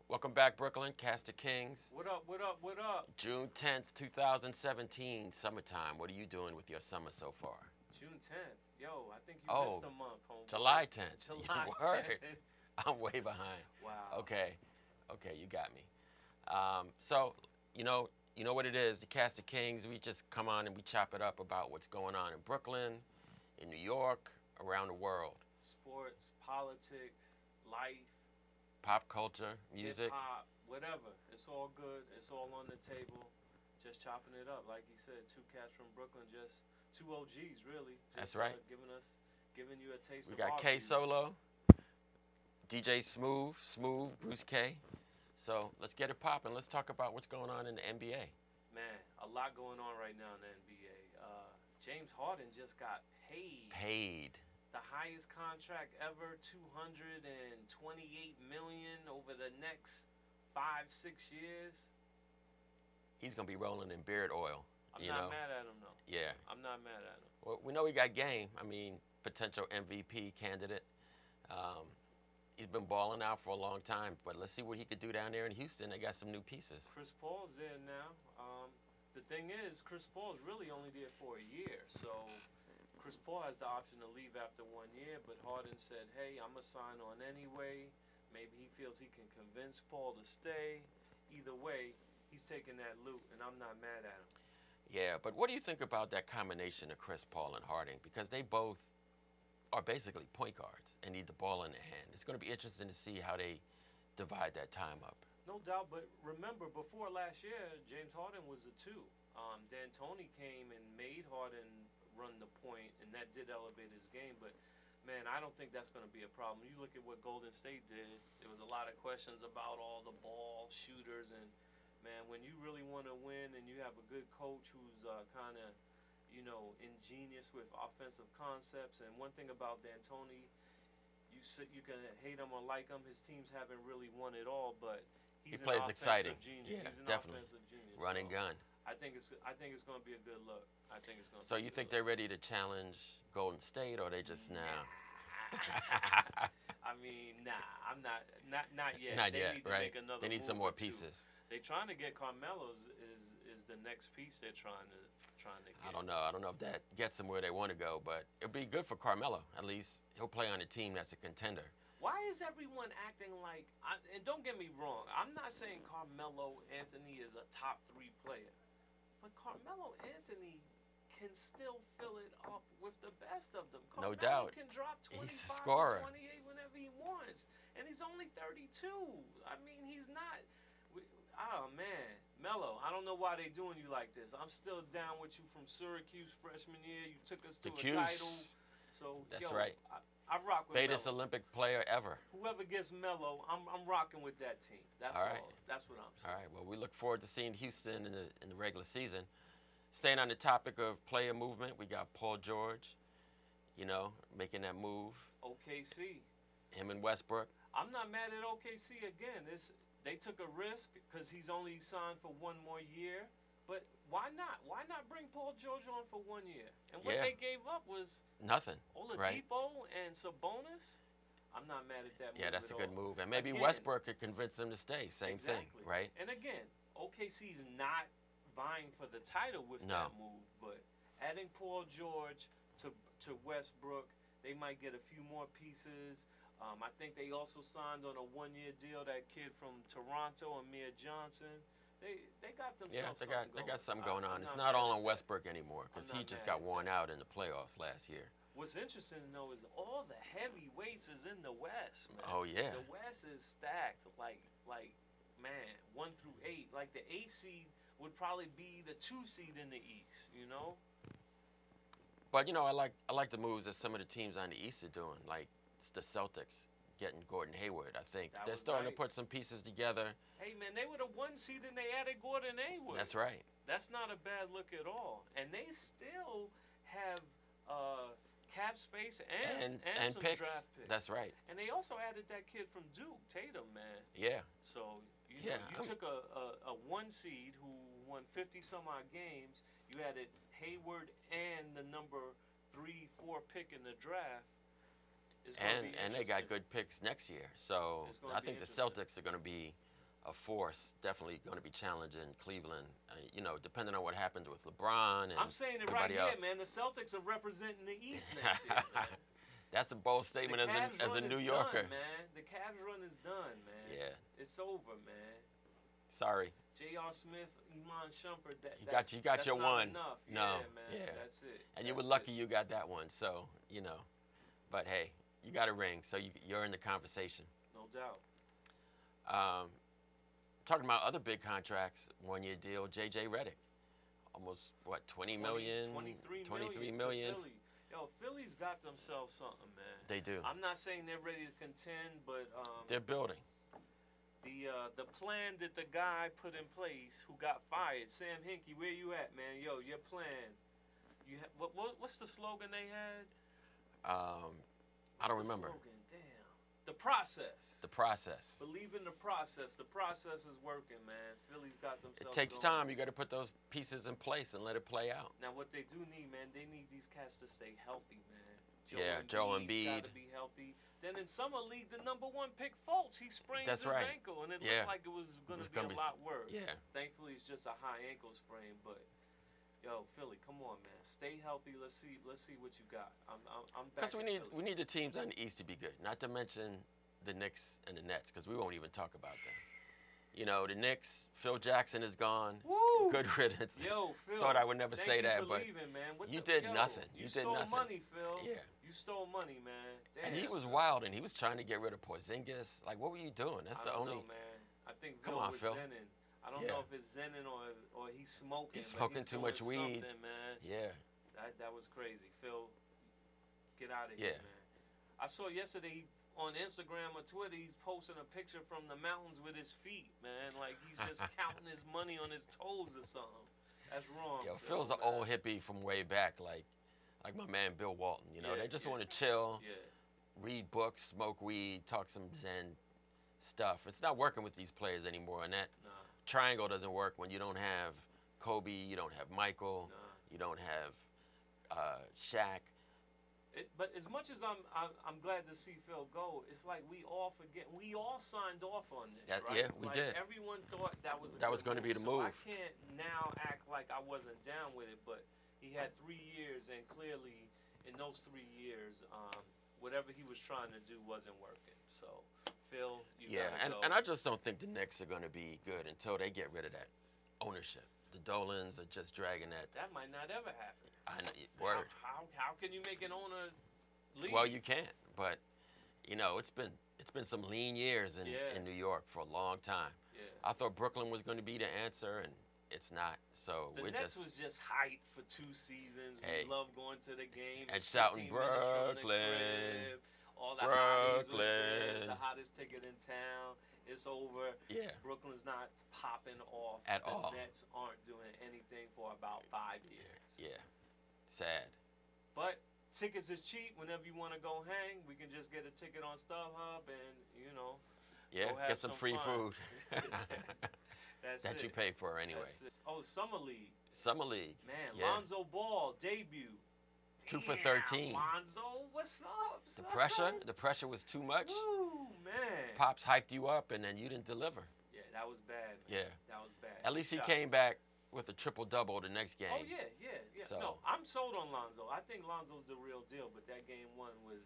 Welcome back, Brooklyn. Cast of Kings. What up, what up, what up? June 10th, 2017, summertime. What are you doing with your summer so far? June 10th. Yo, I think you Oh, missed a month, homeboy. July 10th. July Word. 10th. I'm way behind. Wow. Okay. Okay, you got me. So, you know what it is. The Cast of Kings, we just come on and we chop it up about what's going on in Brooklyn, in New York, around the world. Sports, politics, life, Pop culture, music. hip-hop, whatever. It's all good. It's all on the table. Just chopping it up. Like you said, two cats from Brooklyn, just two OGs, really. That's Just, right. Giving you a taste We of got our K views. Solo, DJ Smooth, Bruce K. So let's get it popping. Let's talk about what's going on in the NBA. Man, a lot going on right now in the NBA. James Harden just got paid. Paid. The highest contract ever, $228 million over the next 5-6 years. He's gonna be rolling in beard oil. I'm not mad at him though. Yeah. I'm not mad at him. Well, we know he got game. I mean, potential MVP candidate. He's been balling out for a long time, but let's see what he could do down there in Houston. They got some new pieces. Chris Paul's there now. The thing is, Chris Paul's really only there for a year, so Chris Paul has the option to leave after 1 year, but Harden said, hey, I'm going to sign on anyway. Maybe he feels he can convince Paul to stay. Either way, he's taking that loot, and I'm not mad at him. Yeah, but what do you think about that combination of Chris Paul and Harden? Because they both are basically point guards and need the ball in their hand. It's going to be interesting to see how they divide that time up. No doubt, but remember, before last year, James Harden was the two. D'Antoni came and made Harden run the point, and that did elevate his game. But, man, I don't think that's going to be a problem. You look at what Golden State did, there was a lot of questions about all the ball shooters. And, man, when you really want to win and you have a good coach who's kind of, ingenious with offensive concepts. And one thing about D'Antoni, you can hate him or like him. His teams haven't really won it all, but he plays an exciting. Genius. Yeah, he's an definitely. offensive genius. Run and gun. I think it's going to be a good look. I think it's going to. So you think they're ready to challenge Golden State, or they just now? I mean, nah. I'm not yet. Not they yet, need to right? make another They need some move more or two. pieces. They're trying to get Carmelo is the next piece they're trying to get. I don't know. I don't know if that gets them where they want to go, but it'll be good for Carmelo. At least he'll play on a team that's a contender. Why is everyone acting like? And don't get me wrong, I'm not saying Carmelo Anthony is a top 3 player, but Carmelo Anthony can still fill it up with the best of them. No Carmelo doubt. can drop He's a 25 scorer. and 28 whenever he wants, and he's only 32. I mean, he's not. Oh man, Melo, I don't know why they doing you like this. I'm still down with you from Syracuse freshman year. You took us to a title. So That's right. I rock with Greatest Melo. Olympic player ever. Whoever gets Melo, I'm rocking with that team. That's all. All right. That's what I'm saying. All right. Well, we look forward to seeing Houston in the regular season. Staying on the topic of player movement, we got Paul George, making that move. OKC. Him and Westbrook. I'm not mad at OKC again. They took a risk because he's only signed for 1 more year. But why not? Why not bring Paul George on for 1 year? And what they gave up was nothing. Oladipo right? and Sabonis. I'm not mad at that move. Yeah, that's a good all. move. And maybe Again, Westbrook could convince him to stay. Same thing, exactly. right? And again, OKC's not vying for the title with that move, but adding Paul George to Westbrook, they might get a few more pieces. I think they also signed on a 1-year deal that kid from Toronto, Amir Johnson. They got themselves they got something going on. I'm It's not not mad all at on that. Westbrook anymore because I'm he not just mad got at worn that. out in the playoffs last year. What's interesting to know is all the heavyweights is in the West, man. Oh yeah. The West is stacked like man, 1 through 8. Like the 8 seed would probably be the 2 seed in the East, But I like the moves that some of the teams on the East are doing, like the Celtics getting Gordon Hayward. I think That they're was starting to nice. put some pieces together. Hey man, they were the 1 seed and they added Gordon Hayward. That's right. That's not a bad look at all. And they still have cap space and some picks. draft picks. That's right. And they also added that kid from Duke, Tatum, man. Yeah. So you Yeah, took a 1 seed who won 50 some odd games. You added Hayward and the number 3, 4 pick in the draft. And they got good picks next year. So It's gonna I be think the interesting. Celtics are going to be a force definitely going to be challenging Cleveland. You know, depending on what happens with LeBron and I'm saying it right everybody here, else. man. The Celtics are representing the East next year, man. That's a bold statement The as Cavs a run New is Yorker. done, man. The Cavs run is done, man. Yeah. It's over, man. Sorry. J.R. Smith, Iman Shumpert, You got your not one. enough. No. Yeah, man. Yeah. That's it. And you were lucky you got that one. So, you know. But hey, you got a ring, so you're in the conversation. No doubt. Talking about other big contracts, 1-year deal, J.J. Redick. Almost, what, 23 million? 23 million. To Philly. Yo, Philly's got themselves something, man. They do. I'm not saying they're ready to contend, but they're building. The plan that the guy put in place who got fired, Sam Hinkie, where you at, man? Yo, your plan. What's the slogan they had? I don't remember. Slogan? Damn. The process. The process. Believe in the process. The process is working, man. Philly's got themselves. It takes going. time. You got to put those pieces in place and let it play out. Now, what they do need, man, they need these cats to stay healthy, man. Joe Embiid got to be healthy. Then in summer league, the #1 pick Fultz, he sprained his ankle, and it looked like it was going to be a lot worse. Yeah. Thankfully, it's just a high ankle sprain, but. Yo, Philly, come on, man. Stay healthy. Let's see what you got. I'm back. Because we need the teams on the East to be good. Not to mention the Knicks and the Nets, because we won't even talk about them. You know, the Knicks, Phil Jackson is gone. Woo! Good riddance. Yo, Phil. Thought I would never say that, but leaving, man. you did nothing. You did nothing. Money, Phil. Yeah. You stole money, man. Damn. And he was wild, and he was trying to get rid of Porzingis. Like, what were you doing? That's I don't only. know, man. I think Come Phil on, was Phil. zenning. I don't know if it's zenning or he's smoking. He's smoking too much weed. Man. Yeah. That was crazy. Phil, get out of here, man. I saw yesterday on Instagram or Twitter, he's posting a picture from the mountains with his feet, man. Like he's just counting his money on his toes or something. That's wrong. Yo, Phil, Phil's an old hippie from way back, like my man Bill Walton. You know, they just want to chill, read books, smoke weed, talk some Zen stuff. It's not working with these players anymore, and that triangle doesn't work when you don't have Kobe, you don't have Michael, you don't have Shaq. But as much as I'm glad to see Phil go, it's like we all signed off on this, right? Yeah, we like did. Everyone thought that was going to be the move. So I can't now act like I wasn't down with it, but he had 3 years, and clearly in those 3 years, whatever he was trying to do wasn't working. So Phil, you gotta go. And I just don't think the Knicks are going to be good until they get rid of that ownership. The Dolans are just dragging that. That might not ever happen. I know, word. How can you make an owner leave? Well, you can't. But you know, it's been some lean years in New York for a long time. Yeah. I thought Brooklyn was going to be the answer, and it's not. So the Nets was just hyped for 2 seasons. Hey, we love going to the game and shouting Brooklyn. All the Brooklyn. the hottest ticket in town. It's over. Yeah. Brooklyn's not popping off at all. The Nets aren't doing anything for about 5 years. Yeah. Sad. But tickets is cheap. Whenever you want to go hang, we can just get a ticket on StubHub and, you know. Yeah, get some free fun. food. That you pay for anyway. Oh, Summer League. Summer League. Man, Lonzo Ball debut. 2 for 13. Lonzo, what's up? The pressure was too much. Ooh, man. Pops hyped you up, and then you didn't deliver. Yeah, that was bad, man. Yeah. That was bad. At least he came back with a triple-double the next game. Oh, yeah. So, no, I'm sold on Lonzo. I think Lonzo's the real deal, but that game 1 was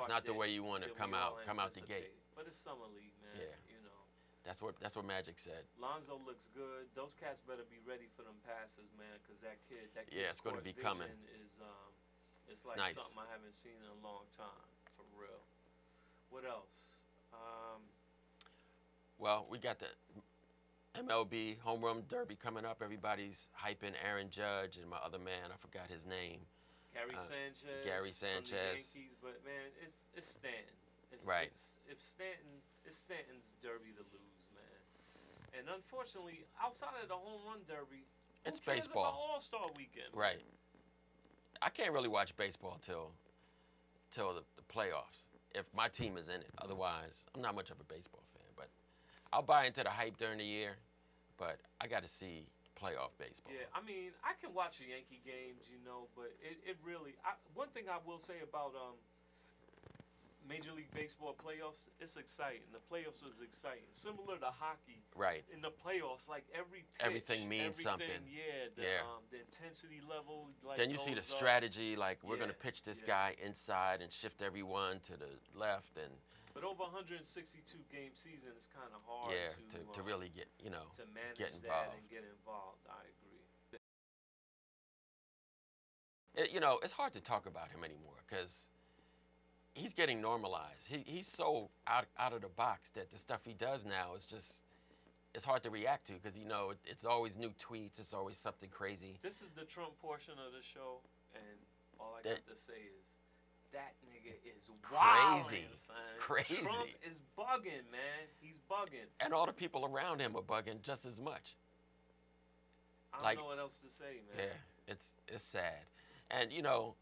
not the way you want to come out the gate. But it's Summer League, man. Yeah. You know. That's what Magic said. Lonzo looks good. Those cats better be ready for them passes, man, because that kid's it's going to be coming. It's like nice. something I haven't seen in a long time, for real. What else? Well, we got the MLB Home Run Derby coming up. Everybody's hyping Aaron Judge and my other man, I forgot his name. Gary Sanchez. From the Yankees, but man, it's Stanton. Right. It's Stanton's derby to lose, man. And unfortunately, outside of the home run derby, it's who cares baseball. about All-Star Weekend? Right. I can't really watch baseball till the playoffs if my team is in it. Otherwise, I'm not much of a baseball fan. But I'll buy into the hype during the year. But I got to see playoff baseball. Yeah, I mean, I can watch the Yankee games, you know, but it really. One thing I will say about Major League Baseball playoffs, it's exciting. The playoffs is exciting. Similar to hockey. Right. In the playoffs, like every pitch, Everything means something. Yeah, Yeah. The intensity level. Like Then you see the goes up. strategy, like we're Yeah, going to pitch this yeah. guy inside and shift everyone to the left, and But over 162 game season, it's kind of hard yeah, to to really get, you know, to manage get that involved. and get involved. I agree. You know, it's hard to talk about him anymore because he's getting normalized. He's so out of the box that the stuff he does now is just, it's hard to react to because, you know, it's always new tweets. It's always something crazy. This is the Trump portion of the show, and all I got to say is that nigga is crazy. Wildin', son. Crazy. Trump is bugging, man. He's bugging. And all the people around him are bugging just as much. I don't know what else to say, man. Yeah, it's sad. And, you know,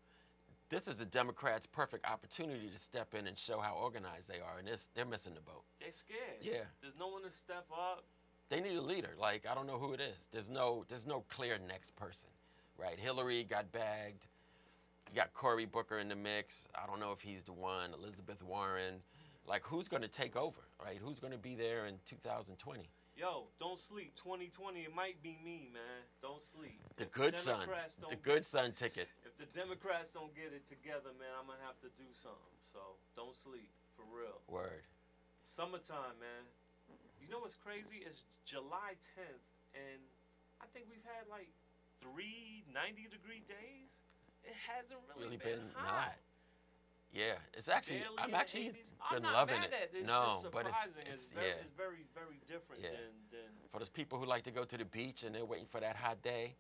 this is the Democrats' perfect opportunity to step in and show how organized they are, and they're missing the boat. They're scared. Yeah. There's no one to step up. They need a leader. Like, I don't know who it is. There's no clear next person, right? Hillary got bagged. You got Cory Booker in the mix. I don't know if he's the one. Elizabeth Warren. Like, who's going to take over, right? Who's going to be there in 2020? Yo, don't sleep. 2020, it might be me, man. Don't sleep. The good son. The good son ticket. If the Democrats don't get it together, man, I'm going to have to do something. So, don't sleep. For real. Word. Summertime, man. You know what's crazy? It's July 10th, and I think we've had like 3 90-degree days. It hasn't really been hot. No. Yeah, it's actually, Barely I've actually been I'm not loving mad it. At it. It's no, just but surprising. it's It's very, very different than for those people who like to go to the beach and they're waiting for that hot day.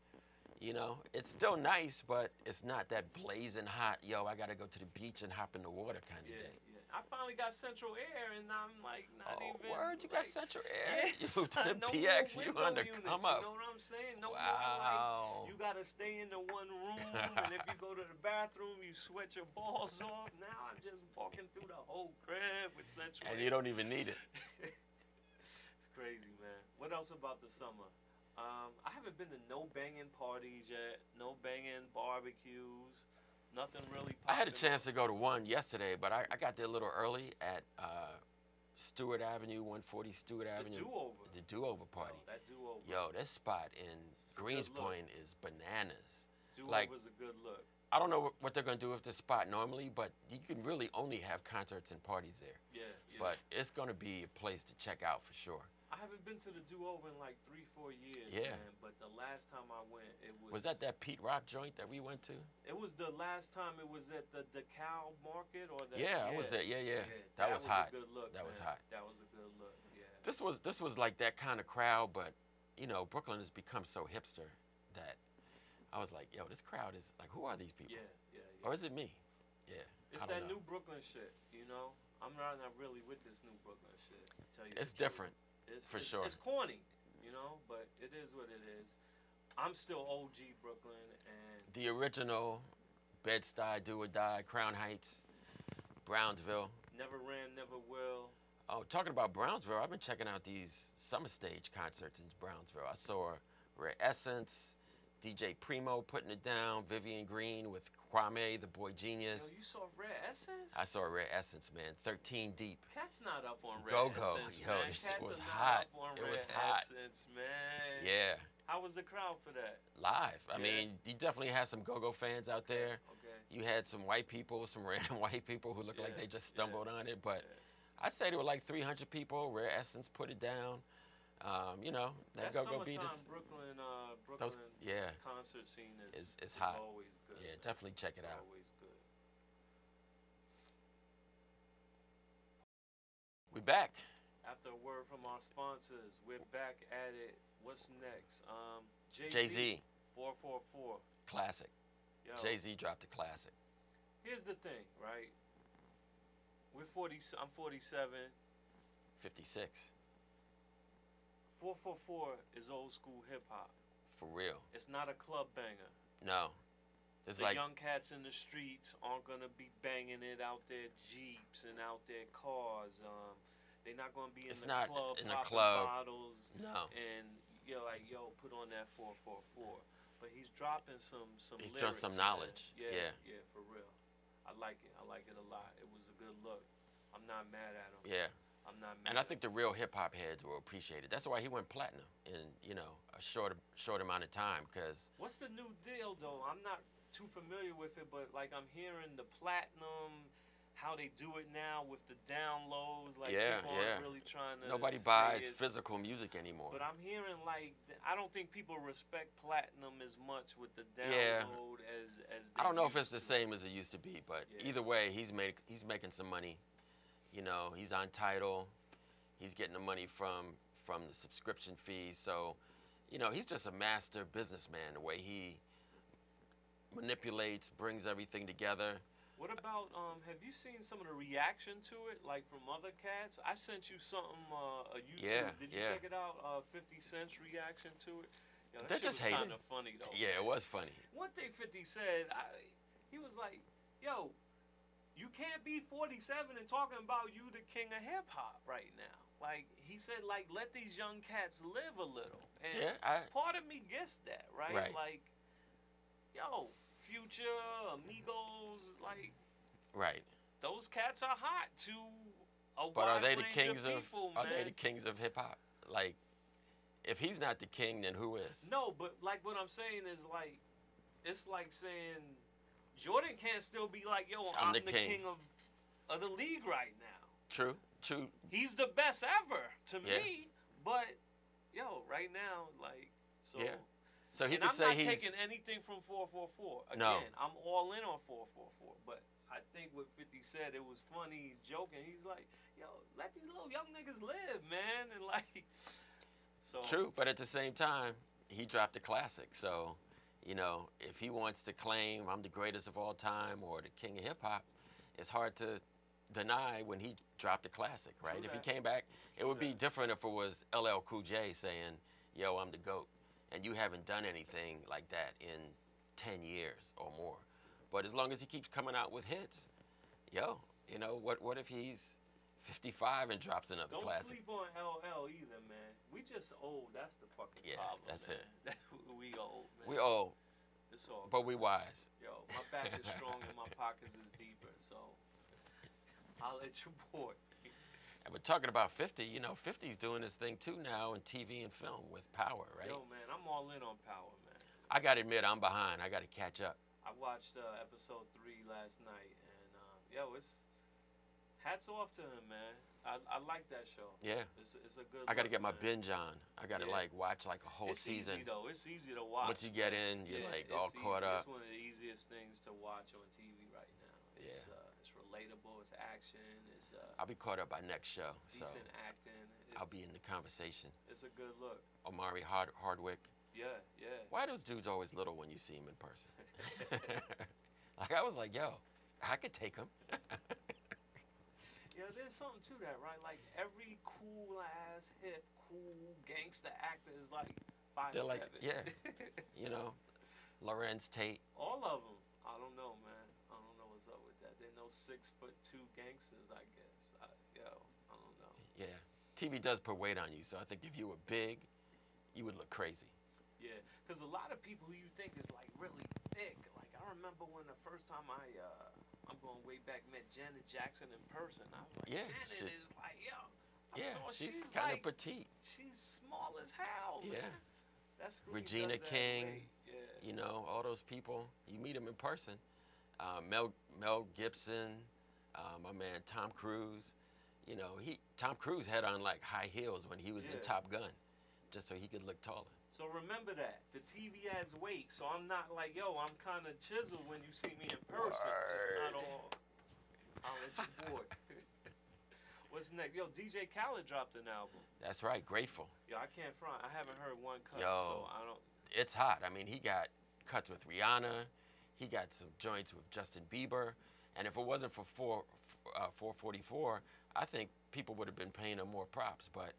You know, it's still nice, but it's not that blazing hot. Yo, I gotta go to the beach and hop in the water kind of day. Yeah. I finally got central air, and I'm like not even. Word, you got central air. Yes, you to the no PX, you window on the units, come up. You know what I'm saying? No more wow. like you gotta stay in the one room, and if you go to the bathroom, you sweat your balls off. Now I'm just walking through the whole crib with central air. And you don't even need it. It's crazy, man. What else about the summer? I haven't been to no banging parties yet, no banging barbecues, nothing really popping. I had a chance to go to one yesterday, but I got there a little early at Stewart Avenue, 140 Stewart Avenue. The do-over party. Oh, that do-over. Yo, this spot in Greenspoint is bananas. Do-over's a good look. I don't know what they're going to do with this spot normally, but you can really only have concerts and parties there. Yeah. But it's going to be a place to check out for sure. I haven't been to the do-over in like 3-4 years, man. But the last time I went, it was... Was that Pete Rock joint that we went to? It was the last time it was at the DeKalb Market or the... I was there. Yeah. That was hot. A good look, that was hot. That was a good look, yeah. This was like that kind of crowd, but, you know, Brooklyn has become so hipster that I was like, yo, this crowd is, like, who are these people? Yeah. Or is it me? Yeah. It's that new Brooklyn shit, you know? I'm not really with this new Brooklyn shit, to tell you It's different. For sure. It's corny, you know, but it is what it is. I'm still OG Brooklyn, and the original Bed-Stuy, Do or Die, Crown Heights, Brownsville. Never ran, never will. Oh, talking about Brownsville, I've been checking out these summer stage concerts in Brownsville. I saw Rare Essence, DJ Primo putting it down, Vivian Green with Kwame, the Boy Genius. Yo, you saw Rare Essence? I saw Rare Essence, man. 13 Deep. Cat's not up on Rare Go-Go. Essence, Yo, man. this Cats shit was are hot. Not up on it Rare was hot. Essence, man. Yeah. How was the crowd for that? Live. I mean, you definitely had some go-go fans out there. Okay. You had some white people, some random white people who looked like they just stumbled on it. But I'd say there were like 300 people. Rare Essence put it down. You know, that go-go beat is... Brooklyn concert scene is hot. Always good. Yeah, definitely check it out. Always good. We back. After a word from our sponsors, we're back at it. What's next? Jay-Z. 444. Classic. Yo, Jay-Z dropped a classic. Here's the thing, right? I'm 47. 56. 444 is old school hip hop. For real. It's not a club banger. No. It's the like young cats in the streets aren't gonna be banging it out their Jeeps and out their cars. They're not gonna be in the club popping bottles. No. And you're like, yo, put on that 444. But he's dropping some He's lyrics, dropping some knowledge. Yeah, for real. I like it. I like it a lot. It was a good look. I'm not mad at him. Yeah. I'm not mad. And I think the real hip hop heads will appreciate it. That's why he went platinum in, you know, a short amount of time. Cause What's the new deal though? I'm not too familiar with it, but like I'm hearing the platinum, how they do it now with the downloads. Like people aren't really trying to. Nobody say buys it's- physical music anymore. But I'm hearing like I don't think people respect platinum as much with the Yeah. download as. I don't know if it's used the to. same as it used to be, but Yeah. either way, he's making some money. You know, he's on Tidal. He's getting the money from the subscription fees. So, you know, he's just a master businessman. The way he manipulates, brings everything together. What about have you seen some of the reaction to it, like from other cats? I sent you something a YouTube. Yeah, Did you yeah. check it out? 50 Cent's reaction to it. Yo, that They're shit just was hating. kind of funny though. Yeah, it man. was funny. One thing 50 said, he was like, "Yo, you can't be 47 and talking about you the king of hip hop right now." Like he said, like let these young cats live a little. And Yeah, part of me gets that, right? Right. Like, yo, Future, Amigos, like. right. Those cats are hot to a But are wide they the range kings of people, are man. they the kings of hip hop? Like, if he's not the king, then who is? No, but like what I'm saying is like, it's like saying Jordan can't still be like, yo, I'm the king of the league right now. True, true. He's the best ever to Yeah. me, but yo, right now, like, so. Yeah. So he And could I'm say not he's taking anything from 444. Again, No. I'm all in on 444, but I think what 50 said, it was funny, he's joking. He's like, yo, let these little young niggas live, man. And like, so. true, but at the same time, he dropped a classic. So, you know, if he wants to claim I'm the greatest of all time or the king of hip hop, it's hard to deny when he dropped a classic, right? True If he that. came back, it True would be that. different if it was LL Cool J saying, yo, I'm the GOAT. And you haven't done anything like that in 10 years or more. But as long as he keeps coming out with hits, yo, you know, what if he's 55 and drops another Don't classic? sleep on LL either, man. We just old. That's the fucking Yeah, problem, that's man. it. We old, man. We all, It's all but we wise. Yo, my back is strong and my pockets is deeper, so I'll let you boy. And we're talking about 50, you know, 50's doing his thing too now in TV and film with Power, right? Yo, man, I'm all in on Power, man. I got to admit, I'm behind. I got to catch up. I watched episode 3 last night, and yo, it's hats off to him, man. I like that show. Yeah. It's a good. I got to look, get my man. binge on. I got to Yeah. like watch like a whole It's season. easy though. It's easy to watch. Once you get in, you're Yeah, like it's all caught easy. up. It's one of the easiest things to watch on TV right now. It's, it's relatable. It's action. It's I'll be caught up by next show. So decent acting. I'll be in the conversation. It's a good look. Omari Hardwick. Yeah, yeah. Why are those dudes always little when you see them in person? Like I was like, yo, I could take him. Yeah, there's something to that, right? Like every cool ass, hip, cool gangster actor is like 5'7". They're like, yeah. You know, Lorenz Tate. All of them. I don't know, man. I don't know what's up with that. They're no 6'2" gangsters, I guess. I don't know. Yeah. TV does put weight on you, so I think if you were big, you would look crazy. Yeah, because a lot of people who you think is like really thick. Like I remember when the first time I'm going way back, met Janet Jackson in person. I was like, Yeah, Janet shit. is like, yo. Yeah, She's kind like, of petite. she's small as hell. Yeah. Man. That's Regina King. Yeah. You know, all those people. You meet them in person. Mel Gibson, my man Tom Cruise. You know, Tom Cruise had on like high heels when he was in Yeah. Top Gun, just so he could look taller. So remember that the TV adds weight. So I'm not like, yo, I'm kind of chiseled when you see me in person. It's not Word. all. I'll let you boy. What's next? Yo, DJ Khaled dropped an album. That's right, Grateful. Yo, I can't front. I haven't heard one cut, Yo. so I don't. It's hot. I mean, he got cuts with Rihanna. He got some joints with Justin Bieber. And if it wasn't for 444, I think people would have been paying him more props. But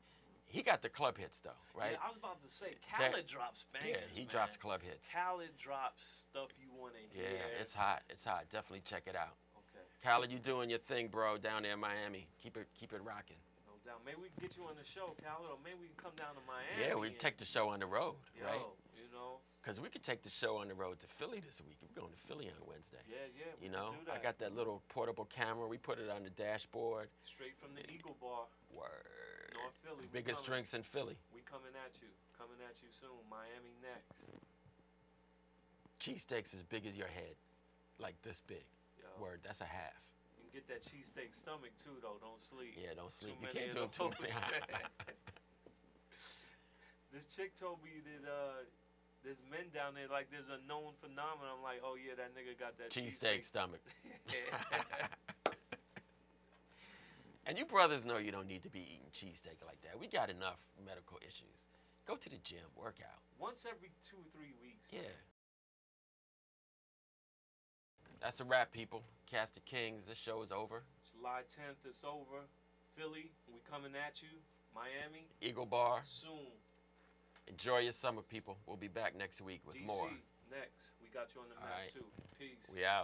he got the club hits, though, right? Yeah, I was about to say, Khaled drops bangers. Yeah, he man. drops club hits. Khaled drops stuff you want to hear. Yeah, it's hot. It's hot. Definitely check it out. Okay, Khaled, you doing your thing, bro, down there in Miami. Keep it rocking. no doubt. Maybe we can get you on the show, Khaled, or maybe we can come down to Miami. Yeah, we and- take the show on the road, Yo, right? you know, Because we could take the show on the road to Philly this week. We're going to Philly on Wednesday. Yeah, yeah. You We know, can do that. I got that little portable camera. We put it on the dashboard. Straight from the Eagle Bar. Word. North Philly. Biggest drinks in Philly. We coming at you. Coming at you soon. Miami next. Cheesesteaks as big as your head. Like this big. Yo. Word, that's a half. You can get that cheesesteak stomach too, though. Don't sleep. Yeah, don't sleep. Too You many can't do of it too those. many. This chick told me that there's men down there, like there's a known phenomenon. I'm like, oh yeah, that nigga got that Cheesesteak stomach. Yeah. And you brothers know you don't need to be eating cheesesteak like that. We got enough medical issues. Go to the gym, work out. Once every 2 or 3 weeks. Yeah. That's a wrap, people. Cast of Kings. This show is over. July 10th, it's over. Philly, we coming at you. Miami, Eagle Bar. soon. Enjoy your summer, people. We'll be back next week with DC, more. next. We got you on the All map right. too. Peace. We out.